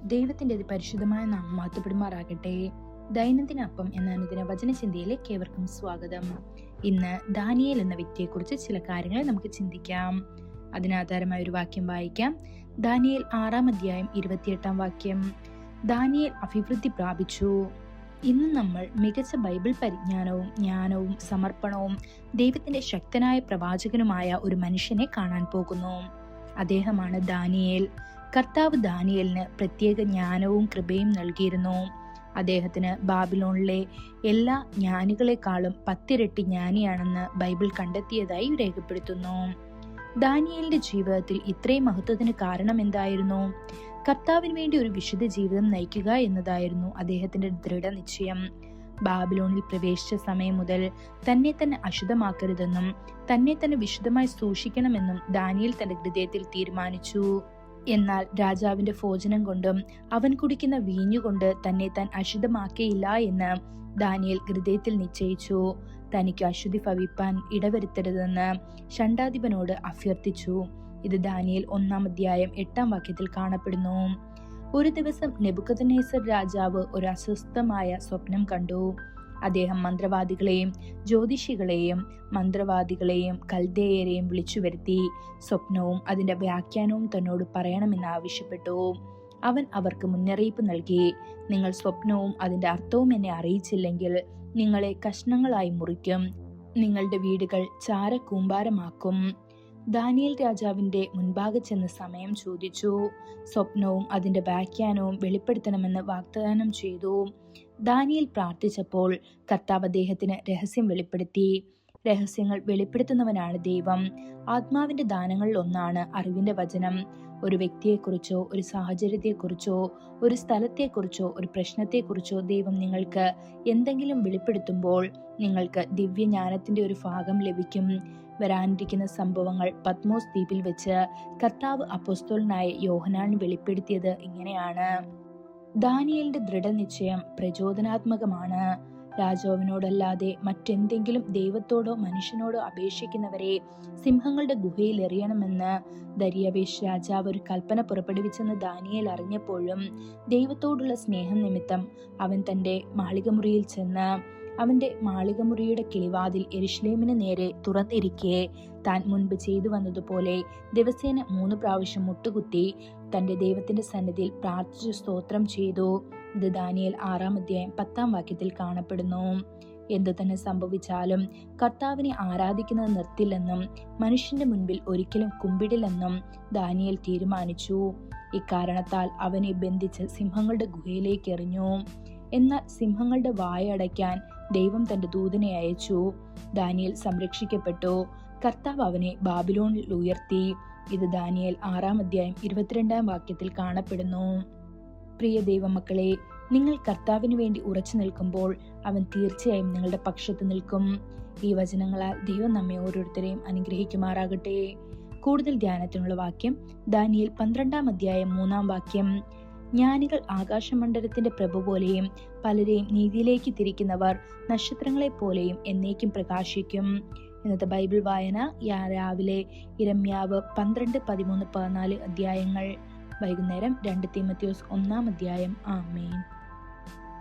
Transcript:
ദൈവത്തിന്റെ പരിശുദ്ധമായ നാമം മഹത്വപ്പെടുമാറാകട്ടെ. ദൈനംദിന അപ്പം എന്ന അനുദിന വചനചിന്തയിലേക്ക് ഏവർക്കും സ്വാഗതം. ഇന്ന് ദാനിയേൽ എന്ന വ്യക്തിയെക്കുറിച്ച് ചില കാര്യങ്ങൾ നമുക്ക് ചിന്തിക്കാം. അതിനാധാരമായ ഒരു വാക്യം വായിക്കാം. ദാനിയേൽ 6-ാം അധ്യായം 28-ാം വാക്യം. ദാനിയേൽ അഭിവൃദ്ധി പ്രാപിച്ചു. ഇന്ന് നമ്മൾ മികച്ച ബൈബിൾ പരിജ്ഞാനവും ജ്ഞാനവും സമർപ്പണവും ദൈവത്തിന്റെ ശക്തനായ പ്രവാചകനുമായ ഒരു മനുഷ്യനെ കാണാൻ പോകുന്നു. അദ്ദേഹമാണ് ദാനിയേൽ. കർത്താവ് ദാനിയേലിന് പ്രത്യേക ജ്ഞാനവും കൃപയും നൽകിയിരുന്നു. അദ്ദേഹത്തിന് ബാബിലോണിലെ എല്ലാ ജ്ഞാനികളെക്കാളും 10 ഇരട്ടി ജ്ഞാനിയാണെന്ന് ബൈബിൾ കണ്ടെത്തിയതായി രേഖപ്പെടുത്തുന്നു. ദാനിയേലിന്റെ ജീവിതത്തിൽ ഇത്രയും മഹത്വത്തിന് കാരണം എന്തായിരുന്നു? കർത്താവിന് വേണ്ടി ഒരു വിശുദ്ധ ജീവിതം നയിക്കുക എന്നതായിരുന്നു അദ്ദേഹത്തിന്റെ ദൃഢനിശ്ചയം. ബാബിലോണിൽ പ്രവേശിച്ച സമയം മുതൽ തന്നെ അശുദ്ധമാക്കരുതെന്നും തന്നെ വിശുദ്ധമായി സൂക്ഷിക്കണമെന്നും ദാനിയേൽ തന്റെ ഹൃദയത്തിൽ തീരുമാനിച്ചു. എന്നാൽ രാജാവിന്റെ ഭോജനം കൊണ്ടും അവൻ കുടിക്കുന്ന വീഞ്ഞുകൊണ്ട് തന്നെ താൻ അശുദ്ധമാക്കിയില്ല എന്ന് ദാനിയേൽ ഹൃദയത്തിൽ നിശ്ചയിച്ചു. തനിക്ക് അശുദ്ധി ഭവിപ്പാൻ ഇടവരുത്തരുതെന്ന് ഷണ്ഡാധിപനോട് അഭ്യർത്ഥിച്ചു. ഇത് ദാനിയേൽ 1-ാം അധ്യായം 8-ാം വാക്യത്തിൽ കാണപ്പെടുന്നു. ഒരു ദിവസം നെബൂഖദ്നേസർ രാജാവ് ഒരു അസ്വസ്ഥമായ സ്വപ്നം കണ്ടു. അദ്ദേഹം മന്ത്രവാദികളെയും ജ്യോതിഷികളെയും കൽദേയരെയും വിളിച്ചു വരുത്തി സ്വപ്നവും അതിന്റെ വ്യാഖ്യാനവും തന്നോട് പറയണമെന്ന് ആവശ്യപ്പെട്ടു. അവൻ അവർക്ക് മുന്നറിയിപ്പ് നൽകി, നിങ്ങൾ സ്വപ്നവും അതിന്റെ അർത്ഥവും എന്നെ അറിയിച്ചില്ലെങ്കിൽ നിങ്ങളെ കഷ്ണങ്ങളായി മുറിക്കും, നിങ്ങളുടെ വീടുകൾ ചാരക്കൂമ്പാരമാക്കും. ദാനിയേൽ രാജാവിന്റെ മുൻപാകെ ചെന്ന് സമയം ചോദിച്ചു. സ്വപ്നവും അതിന്റെ വ്യാഖ്യാനവും വെളിപ്പെടുത്തണമെന്ന് വാഗ്ദാനം ചെയ്തു. ദാനിയേൽ പ്രാർത്ഥിച്ചപ്പോൾ കർത്താവ് അദ്ദേഹത്തിന് രഹസ്യം വെളിപ്പെടുത്തി. രഹസ്യങ്ങൾ വെളിപ്പെടുത്തുന്നവനാണ് ദൈവം. ആത്മാവിന്റെ ദാനങ്ങളിൽ ഒന്നാണ് അറിവിന്റെ വചനം. ഒരു വ്യക്തിയെക്കുറിച്ചോ ഒരു സാഹചര്യത്തെക്കുറിച്ചോ ഒരു സ്ഥലത്തെക്കുറിച്ചോ ഒരു പ്രശ്നത്തെക്കുറിച്ചോ ദൈവം നിങ്ങൾക്ക് എന്തെങ്കിലും വെളിപ്പെടുത്തുമ്പോൾ നിങ്ങൾക്ക് ദിവ്യജ്ഞാനത്തിന്റെ ഒരു ഭാഗം ലഭിക്കും. വരാനിരിക്കുന്ന സംഭവങ്ങൾ പത്മോസ് ദ്വീപിൽ വെച്ച് കർത്താവ് അപ്പോസ്തലനായ യോഹന്നാൻ വെളിപ്പെടുത്തിയത് ഇങ്ങനെയാണ്. ദാനിയേലിന്റെ ദൃഢനിശ്ചയം പ്രചോദനാത്മകമാണ്. രാജാവിനോടല്ലാതെ മറ്റെന്തെങ്കിലും ദൈവത്തോടോ മനുഷ്യനോടോ അപേക്ഷിക്കുന്നവരെ സിംഹങ്ങളുടെ ഗുഹയിൽ എറിയണമെന്ന് ദരിയവേശ് രാജാവ് ഒരു കൽപ്പന പുറപ്പെടുവിച്ചെന്ന് ദാനിയേൽ അറിഞ്ഞപ്പോഴും ദൈവത്തോടുള്ള സ്നേഹം നിമിത്തം അവൻ തന്റെ മാളികമുറിയിൽ ചെന്ന് അവന്റെ മാളികമുറിയുടെ കിളിവാതിൽ യെരൂശലേമിന് നേരെ തുറന്നിരിക്കെ താൻ മുൻപ് ചെയ്തു വന്നതുപോലെ ദിവസേന 3 പ്രാവശ്യം മുട്ടുകുത്തി തന്റെ ദൈവത്തിന്റെ സന്നിധിയിൽ പ്രാർത്ഥിച്ചു സ്തോത്രം ചെയ്തു. ഇത് ദാനിയേൽ 6-ാം അധ്യായം 10-ാം വാക്യത്തിൽ കാണപ്പെടുന്നു. എന്തു തന്നെ സംഭവിച്ചാലും കർത്താവിനെ ആരാധിക്കുന്നത് നിർത്തില്ലെന്നും മനുഷ്യന്റെ മുൻപിൽ ഒരിക്കലും കുമ്പിടില്ലെന്നും ദാനിയേൽ തീരുമാനിച്ചു. ഇക്കാരണത്താൽ അവനെ ബന്ധിച്ച് സിംഹങ്ങളുടെ ഗുഹയിലേക്ക് എറിഞ്ഞു. എന്നാൽ സിംഹങ്ങളുടെ വായ അടയ്ക്കാൻ ദൈവം തന്റെ ദൂതനെ അയച്ചു. ദാനിയേൽ സംരക്ഷിക്കപ്പെട്ടു. കർത്താവ് അവനെ ബാബിലോണിൽ ഉയർത്തി. ഇത് ദാനിയേൽ 6-ാം അധ്യായം 22-ാം വാക്യത്തിൽ കാണപ്പെടുന്നു. പ്രിയ ദൈവമക്കളെ, നിങ്ങൾ കർത്താവിന് വേണ്ടി ഉറച്ചു നിൽക്കുമ്പോൾ അവൻ തീർച്ചയായും നിങ്ങളുടെ പക്ഷത്ത് നിൽക്കും. ഈ വചനങ്ങളാൽ ദൈവം നമ്മെ ഓരോരുത്തരെയും അനുഗ്രഹിക്കുമാറാകട്ടെ. കൂടുതൽ ധ്യാനത്തിനുള്ള വാക്യം ദാനിയേൽ 12-ാം അധ്യായം 3-ാം വാക്യം. ജ്ഞാനികൾ ആകാശമണ്ഡലത്തിന്റെ പ്രഭ പോലെയും പലരെയും നീതിയിലേക്ക് തിരിക്കുന്നവർ നക്ഷത്രങ്ങളെ പോലെയും എന്നേക്കും പ്രകാശിക്കും. ഇന്നത്തെ ബൈബിൾ വായന രാവിലെ യിരെമ്യാവ് 12, 13, 14 അധ്യായങ്ങൾ. വൈകുന്നേരം 2 തീമോഥെയോസ് 1-ാം അധ്യായം. ആമേൻ.